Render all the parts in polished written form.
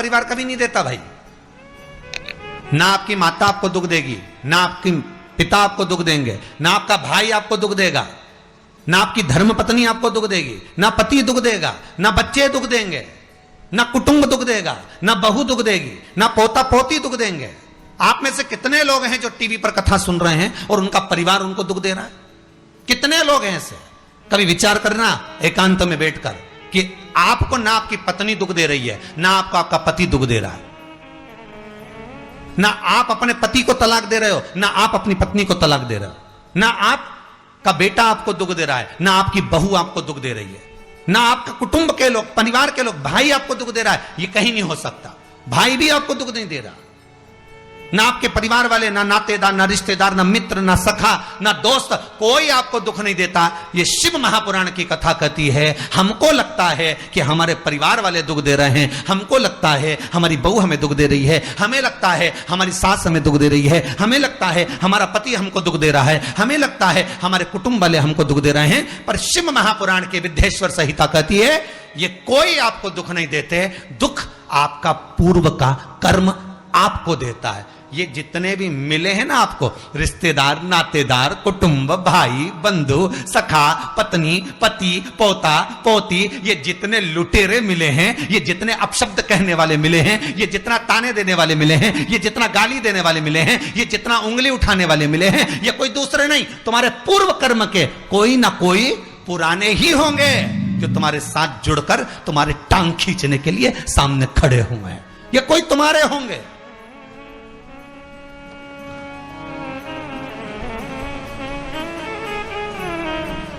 परिवार कभी नहीं देता भाई। ना आपकी माता आपको दुख देगी, ना आपकी पिता आपको दुख देंगे, ना आपका भाई आपको दुख देगा, ना आपकी धर्म पत्नी आपको दुख देगी, ना पति दुख देगा, ना बच्चे दुख देंगे, ना कुटुंब दुख देगा, ना बहू दुख देगी, ना पोता पोती दुख देंगे। आप में से कितने लोग हैं जो टीवी पर कथा सुन रहे हैं और उनका परिवार उनको दुख दे रहा है? कितने लोग हैं ऐसे? कभी विचार करना एकांत में बैठकर कि आपको ना आपकी पत्नी दुख दे रही है, ना आपको आपका पति दुख दे रहा है, ना आप अपने पति को तलाक दे रहे हो, ना आप अपनी पत्नी को तलाक दे रहे हो, ना आपका बेटा आपको दुख दे रहा है, ना आपकी बहू आपको दुख दे रही है, ना आपका कुटुंब के लोग, परिवार के लोग, भाई आपको दुख दे रहा है। ये कहीं नहीं हो सकता। भाई भी आपको दुख नहीं दे रहा, ना आपके परिवार वाले, ना नातेदार, ना रिश्तेदार, ना मित्र, ना सखा, ना दोस्त, कोई आपको दुख नहीं देता। ये शिव महापुराण की कथा कहती है हमको लगता है कि हमारे परिवार वाले दुख दे रहे हैं, हमको लगता है हमारी बहू हमें दुख दे रही है, हमें लगता है हमारी सास हमें दुख दे रही है, हमें लगता है हमारा पति हमको दुख दे रहा है, हमें लगता है हमारे कुटुंब वाले हमको दुख दे रहे हैं। पर शिव महापुराण की विद्येश्वर संहिता कहती है ये कोई आपको दुख नहीं देते, दुख आपका पूर्व का कर्म आपको देता है। ये जितने भी मिले हैं ना आपको, रिश्तेदार, नातेदार, कुटुंब, भाई, बंधु, सखा, पत्नी, पति, पोता, पोती, ये जितने लुटेरे मिले हैं, ये जितने अपशब्द कहने वाले मिले हैं, ये जितना ताने देने वाले मिले हैं, ये जितना गाली देने वाले मिले हैं, ये जितना उंगली उठाने वाले मिले हैं, ये कोई दूसरे नहीं, तुम्हारे पूर्व कर्म के कोई ना कोई पुराने ही होंगे जो तुम्हारे साथ जुड़कर तुम्हारे टांग खींचने के लिए सामने खड़े हुए हैं। ये कोई तुम्हारे होंगे।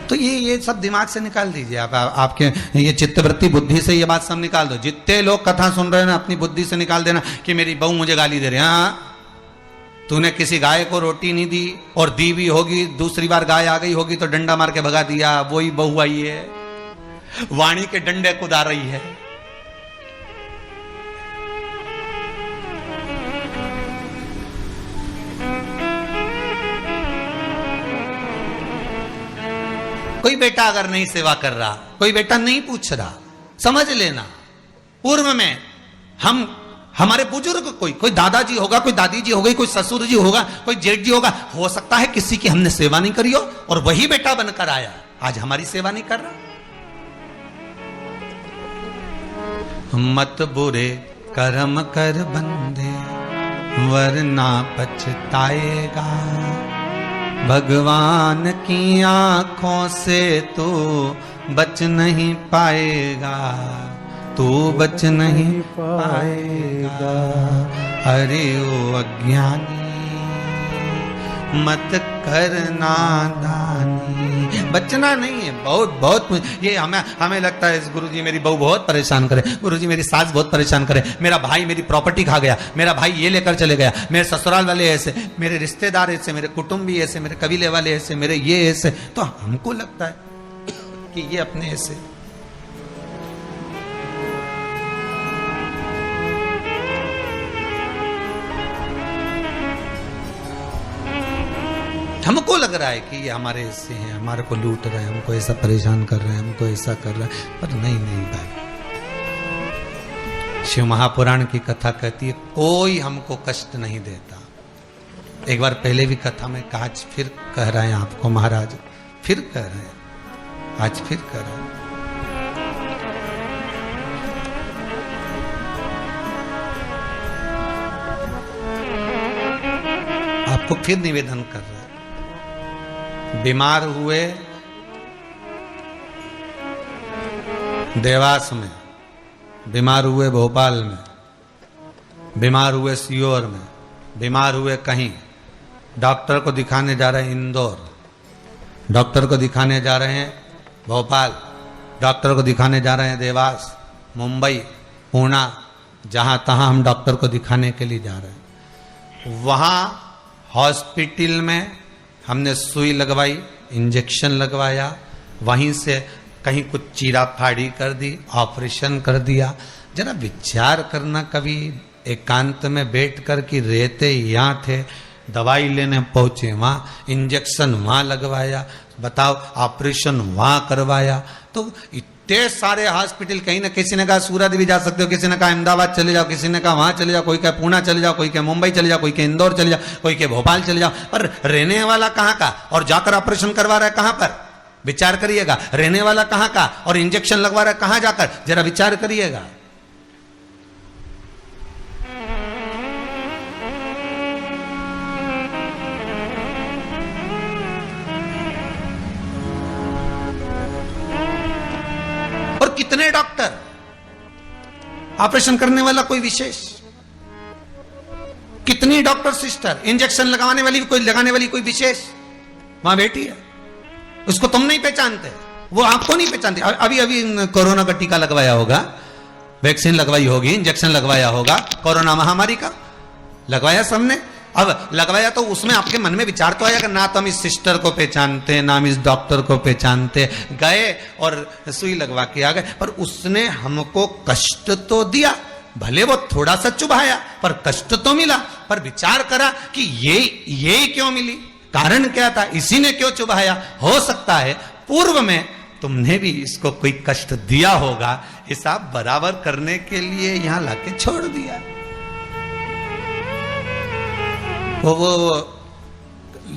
तो ये सब दिमाग से निकाल दीजिए आप, आपके ये चित्तवृत्ति बुद्धि से ये बात सब निकाल दो। जितने लोग कथा सुन रहे हैं ना, अपनी बुद्धि से निकाल देना कि मेरी बहू मुझे गाली दे रही है। हाँ, तूने किसी गाय को रोटी नहीं दी और दी भी होगी, दूसरी बार गाय आ गई होगी तो डंडा मार के भगा दिया, वही बहू आई है, वाणी के डंडे कुदा रही है। कोई बेटा अगर नहीं सेवा कर रहा, कोई बेटा नहीं पूछ रहा, समझ लेना पूर्व में हमारे बुजुर्ग, कोई दादाजी होगा, कोई दादी जी होगी, कोई ससुर जी होगा, कोई जेठ जी होगा, हो सकता है किसी की हमने सेवा नहीं करी हो और वही बेटा बनकर आया, आज हमारी सेवा नहीं कर रहा। मत बुरे कर्म कर बंदे वरना पछताएगा, भगवान की आंखों से तो बच नहीं पाएगा, तू बच नहीं पाएगा। अरे ओ अज्ञानी मत करना दानी, बचना नहीं है। बहुत ये हमें लगता है गुरुजी मेरी बहू बहुत परेशान करे, गुरुजी मेरी सास बहुत परेशान करे, मेरा भाई मेरी प्रॉपर्टी खा गया, मेरा भाई ये लेकर चले गया, मेरे ससुराल वाले ऐसे, मेरे रिश्तेदार ऐसे, मेरे कुटुंबी ऐसे, मेरे कबीले वाले ऐसे, मेरे ये ऐसे। तो हमको लगता है कि ये अपने ऐसे। हमको लग रहा है कि ये हमारे ऐसे हैं, हमारे को लूट रहे हैं, हमको ऐसा परेशान कर रहे हैं, हमको ऐसा कर रहे हैं, पर नहीं भाई। शिव महापुराण की कथा कहती है कोई हमको कष्ट नहीं देता। एक बार पहले भी कथा में कहा, आज फिर कह रहे हैं आपको महाराज, फिर कह रहे हैं, आज फिर कह रहे हैं। आपको फिर निवेदन कर रहे हैं, बीमार हुए देवास में, बीमार हुए भोपाल में, बीमार हुए सीहोर में, बीमार हुए कहीं, डॉक्टर को दिखाने जा रहे हैं इंदौर, डॉक्टर को दिखाने जा रहे हैं भोपाल, डॉक्टर को दिखाने जा रहे हैं देवास, मुंबई, पुणे, जहां तहां हम डॉक्टर को दिखाने के लिए जा रहे हैं। वहां हॉस्पिटल में हमने सुई लगवाई, इंजेक्शन लगवाया, वहीं से कहीं कुछ चीरा फाड़ी कर दी, ऑपरेशन कर दिया। जरा विचार करना कभी एकांत में बैठ कर कि रहते यहाँ थे, दवाई लेने पहुंचे वहां, इंजेक्शन वहां लगवाया, बताओ ऑपरेशन वहां करवाया, तो इतने सारे हॉस्पिटल, कहीं ना किसी ने कहा सूरत भी जा सकते हो, किसी ने कहा अहमदाबाद चले जाओ, किसी ने कहा वहां चले जाओ, कोई कहे पूना चले जाओ, कोई कहे मुंबई चले जाओ, कोई कहे इंदौर चले जाओ, कोई कहे भोपाल चले जाओ। पर रहने वाला कहाँ का और जाकर ऑपरेशन करवा रहा है कहां पर? विचार करिएगा। रहने वाला कहां का और इंजेक्शन लगवा रहा है कहां जाकर? जरा विचार करिएगा। कितने डॉक्टर, ऑपरेशन करने वाला कोई विशेष, कितनी डॉक्टर सिस्टर, इंजेक्शन लगाने वाली कोई विशेष वहां बैठी है, उसको तुम नहीं पहचानते, वो आपको नहीं पहचानते। अभी कोरोना का टीका लगवाया होगा, वैक्सीन लगवाई होगी, इंजेक्शन लगवाया होगा, कोरोना महामारी का लगवाया सबने। अब लगवाया तो उसमें आपके मन में विचार तो आया कि ना तो हम इस सिस्टर को पहचानते, ना हम इस डॉक्टर को पहचानते, गए और सुई लगवा के आ गए, पर उसने हमको कष्ट तो दिया, भले वो थोड़ा सा चुभाया पर कष्ट तो मिला। पर विचार करा कि ये क्यों मिली, कारण क्या था, इसी ने क्यों चुभाया? हो सकता है पूर्व में तुमने भी इसको कोई कष्ट दिया होगा, हिसाब बराबर करने के लिए यहां लाके छोड़ दिया। वो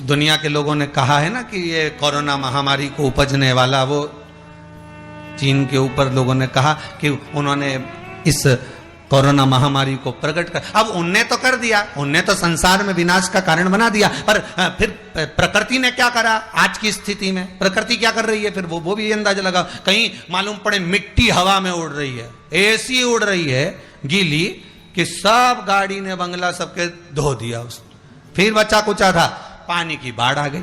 दुनिया के लोगों ने कहा है ना कि ये कोरोना महामारी को उपजने वाला, वो चीन के ऊपर लोगों ने कहा कि उन्होंने इस कोरोना महामारी को प्रकट कर, अब उनने तो कर दिया, उनने तो संसार में विनाश का कारण बना दिया, पर फिर प्रकृति ने क्या करा? आज की स्थिति में प्रकृति क्या कर रही है? फिर वो भी अंदाजा लगा, कहीं मालूम पड़े मिट्टी हवा में उड़ रही है, ऐसी उड़ रही है गीली कि सब गाड़ी ने बंगला सबके धो दिया उसने। फिर बचा कुचा था, पानी की बाढ़ आ गई।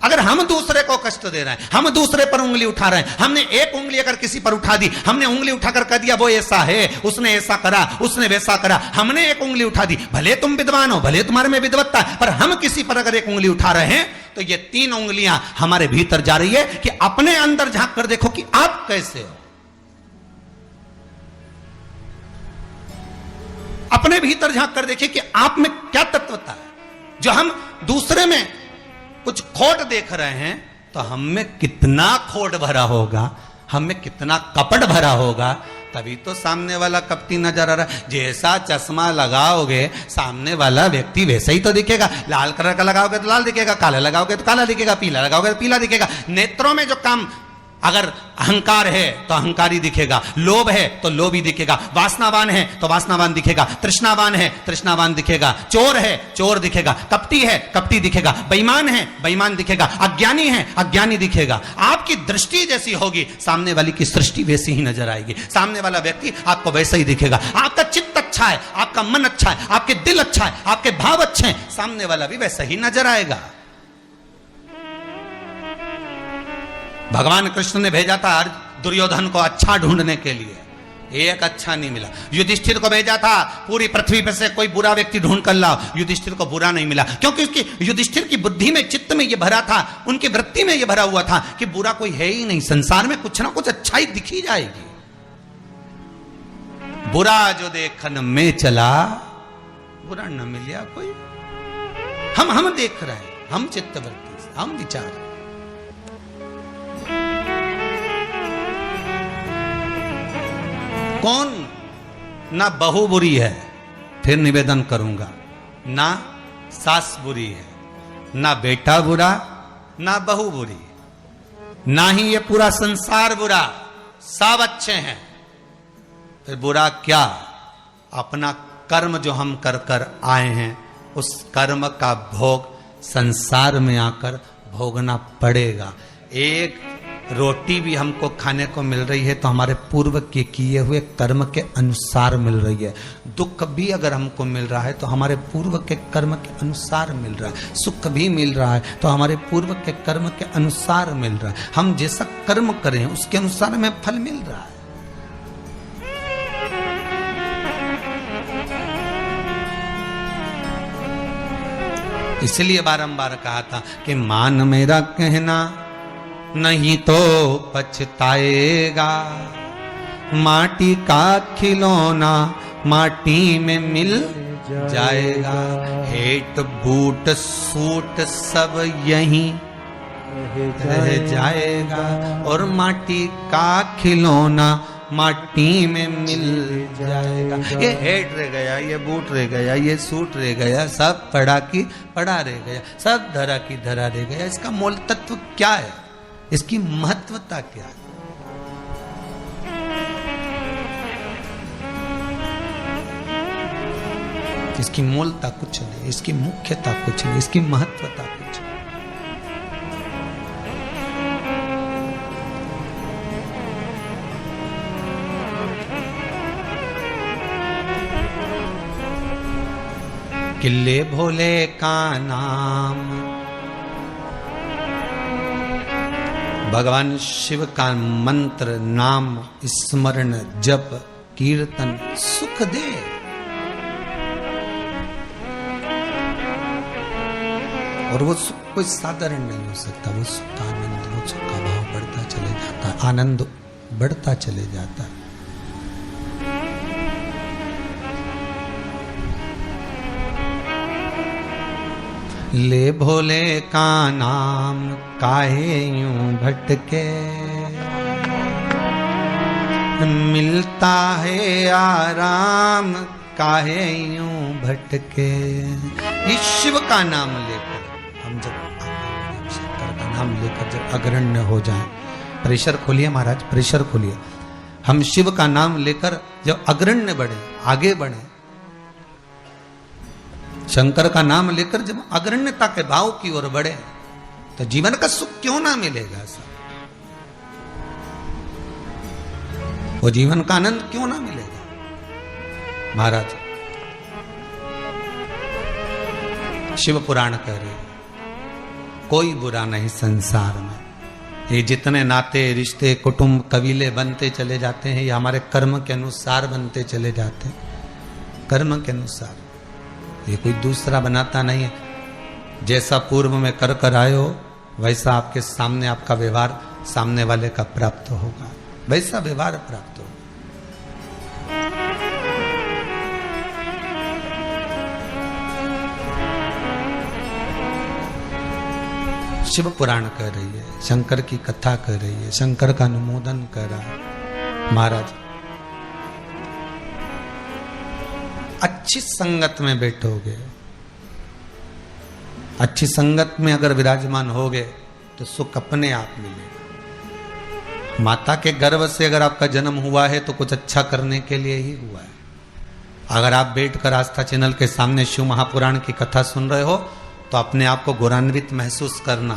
अगर हम दूसरे को कष्ट दे रहे हैं, हम दूसरे पर उंगली उठा रहे हैं, हमने एक उंगली अगर किसी पर उठा दी, हमने उंगली उठाकर कह दिया वो ऐसा है, उसने ऐसा करा, उसने वैसा करा, हमने एक उंगली उठा दी, भले तुम विद्वान हो, भले तुम्हारे में विद्वत्ता है, पर हम किसी पर अगर एक उंगली उठा रहे हैं तो ये 3 उंगलियां हमारे भीतर जा रही है कि अपने अंदर झांक कर देखो कि आप कैसे हो, अपने भीतर झांक कर देखिए कि आप में क्या तत्वता है। जो हम दूसरे में कुछ खोट देख रहे हैं तो हम में कितना खोट भरा होगा, हम में कितना कपट भरा होगा, तभी तो सामने वाला कपटी नजर आ रहा है। जैसा चश्मा लगाओगे सामने वाला व्यक्ति वैसा ही तो दिखेगा। लाल कलर का लगाओगे तो लाल दिखेगा, काला लगाओगे तो काला दिखेगा, पीला लगाओगे तो पीला दिखेगा। नेत्रों में जो काम, अगर अहंकार है तो अहंकारी दिखेगा, लोभ है तो लोभी दिखेगा, वासनावान है तो वासनावान दिखेगा, तृष्णावान है तृष्णावान दिखेगा, चोर है चोर दिखेगा, कपटी है कपटी दिखेगा, बेईमान है बेईमान दिखेगा, अज्ञानी है अज्ञानी दिखेगा। आपकी दृष्टि जैसी होगी सामने वाली की सृष्टि वैसी ही नजर आएगी, सामने वाला व्यक्ति आपको वैसा ही दिखेगा। आपका चित्त अच्छा है, आपका मन अच्छा है, आपके दिल अच्छा है, आपके भाव अच्छे हैं, सामने वाला भी वैसा ही नजर आएगा। भगवान कृष्ण ने भेजा था दुर्योधन को अच्छा ढूंढने के लिए, एक अच्छा नहीं मिला। युधिष्ठिर को भेजा था पूरी पृथ्वी पर से कोई बुरा व्यक्ति ढूंढ कर लाओ, युधिष्ठिर को बुरा नहीं मिला, क्योंकि उसकी युधिष्ठिर की बुद्धि में, चित्त में ये भरा था, उनकी वृत्ति में ये भरा हुआ था कि बुरा कोई है ही नहीं, संसार में कुछ ना कुछ अच्छाई दिखी जाएगी। बुरा जो देखन में चला बुरा न मिलिया कोई। हम देख रहे हैं, हम चित्तवृत्ति से, हम विचार, कौन ना बहू बुरी है, फिर निवेदन करूंगा, ना सास बुरी है, ना बेटा बुरा, ना बहू बुरी, ना ही ये पूरा संसार बुरा, सब अच्छे हैं। फिर बुरा क्या? अपना कर्म जो हम कर कर आए हैं, उस कर्म का भोग संसार में आकर भोगना पड़ेगा। एक रोटी भी हमको खाने को मिल रही है तो हमारे पूर्व के किए हुए कर्म के अनुसार मिल रही है। दुख भी अगर हमको मिल रहा है तो हमारे पूर्व के कर्म के अनुसार मिल रहा है। सुख भी मिल रहा है तो हमारे पूर्व के कर्म के अनुसार मिल रहा है। हम जैसा कर्म करें उसके अनुसार हमें फल मिल रहा है। इसलिए बारंबार कहा था कि मान मेरा कहना नहीं तो पछताएगा, माटी का खिलौना माटी में मिल जाएगा, हेट बूट सूट सब यहीं रह जाएगा और माटी का खिलौना माटी में मिल जाएगा। ये हेड रह गया, ये बूट रह गया, ये सूट रह गया, सब पड़ा की पड़ा रह गया, सब धरा की धरा रह गया। इसका मूल तत्व क्या है? इसकी महत्वता क्या है? इसकी मूलता कुछ नहीं, इसकी मुख्यता कुछ नहीं, इसकी महत्वता कुछ नहीं। किले भोले का नाम, भगवान शिव का मंत्र, नाम स्मरण जप कीर्तन सुख दे। और वो सुख कोई साधारण नहीं हो सकता। वो सुख का आनंद, वो सुख का भाव बढ़ता चले जाता है, आनंद बढ़ता चले जाता है। ले भोले का नाम काहे यूं भटके, मिलता है आराम काहे यूं भटके। ये शिव का नाम लेकर हम जब शंकर का नाम लेकर जब अग्रण्य हो जाएं, प्रेशर खोलिए महाराज, प्रेशर खोलिए। हम शिव का नाम लेकर जब अग्रण्य बढ़े, आगे बढ़े, शंकर का नाम लेकर जब अग्रण्यता के भाव की ओर बढ़े, तो जीवन का सुख क्यों ना मिलेगा सर? वो जीवन का आनंद क्यों ना मिलेगा? महाराज शिव पुराण कह रहे, कोई बुरा नहीं संसार में। ये जितने नाते रिश्ते कुटुंब कबीले बनते चले जाते हैं, ये हमारे कर्म के अनुसार बनते चले जाते हैं, कर्म के अनुसार। ये कोई दूसरा बनाता नहीं है। जैसा पूर्व में कर कर आए हो, वैसा आपके सामने आपका व्यवहार सामने वाले का प्राप्त होगा, वैसा व्यवहार प्राप्त होगा। शिव पुराण कह रही है, शंकर की कथा कह रही है, शंकर का अनुमोदन कर रहा है। महाराज अच्छी संगत में बैठोगे, अच्छी संगत में अगर विराजमान होगे तो सुख अपने आप मिलेगा। माता के गर्भ से अगर आपका जन्म हुआ है तो कुछ अच्छा करने के लिए ही हुआ है। अगर आप बैठकर आस्था चैनल के सामने शिव महापुराण की कथा सुन रहे हो तो अपने आप को गौरवान्वित महसूस करना।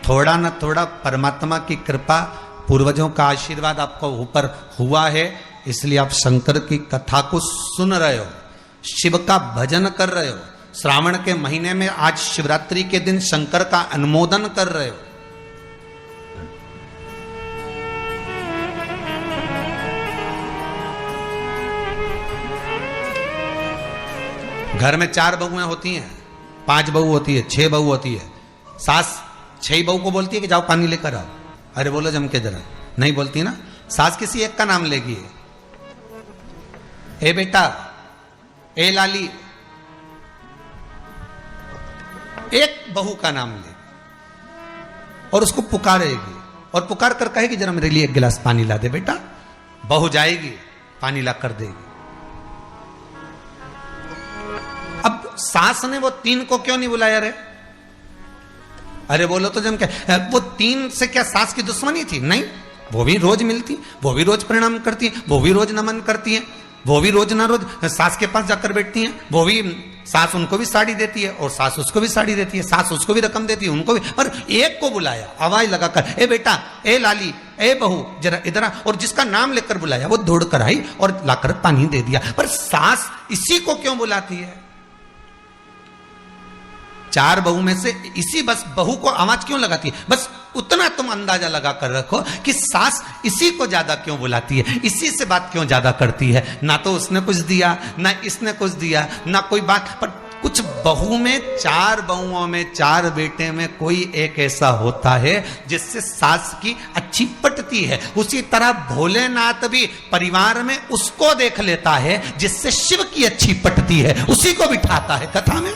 थोड़ा न थोड़ा परमात्मा की कृपा, पूर्वजों का आशीर्वाद आपको ऊपर हुआ है, इसलिए आप शंकर की कथा को सुन रहे हो, शिव का भजन कर रहे हो। श्रावण के महीने में आज शिवरात्रि के दिन शंकर का अनुमोदन कर रहे हो। घर में 4 बहुएं होती हैं, 5 बहू होती है, 6 बहू होती है। सास 6 बहू को बोलती है कि जाओ पानी लेकर आओ, अरे बोलो जम के जरा, नहीं बोलती ना। सास किसी एक का नाम लेगी, ए बेटा, ए लाली, एक बहू का नाम लेगी और उसको पुकारेगी और पुकार कर कहेगी जरा मेरे लिए 1 गिलास पानी ला दे बेटा। बहू जाएगी, पानी ला कर देगी। अब सास ने वो 3 को क्यों नहीं बुलाया रे? अरे बोलो तो जम क्या, वो 3 से क्या सास की दुश्मनी थी? नहीं, वो भी रोज मिलती, वो भी रोज प्रणाम करती है, वो भी रोज नमन करती है, वो भी रोज ना रोज सास के पास जाकर बैठती हैं, वो भी सास उनको भी साड़ी देती है और सास उसको भी साड़ी देती है, सास उसको भी रकम देती है, उनको भी। और एक को बुलाया आवाज लगाकर, ए बेटा, ए लाली, ए बहू, जरा इधर आ, और जिसका नाम लेकर बुलाया वो दौड़ कर आई और लाकर पानी दे दिया। पर सास इसी को क्यों बुलाती है? 4 बहू में से इसी बस बहू को आवाज क्यों लगाती है? बस उतना तुम अंदाजा लगा कर रखो कि सास इसी को ज्यादा क्यों बुलाती है, इसी से बात क्यों ज्यादा करती है। ना तो उसने कुछ दिया, ना इसने कुछ दिया, ना कोई बात। पर कुछ बहू में, 4 बहुओं में, 4 बेटे में कोई एक ऐसा होता है जिससे सास की अच्छी पटती है। उसी तरह भोलेनाथ भी परिवार में उसको देख लेता है जिससे शिव की अच्छी पटती है, उसी को बिठाता है कथा में।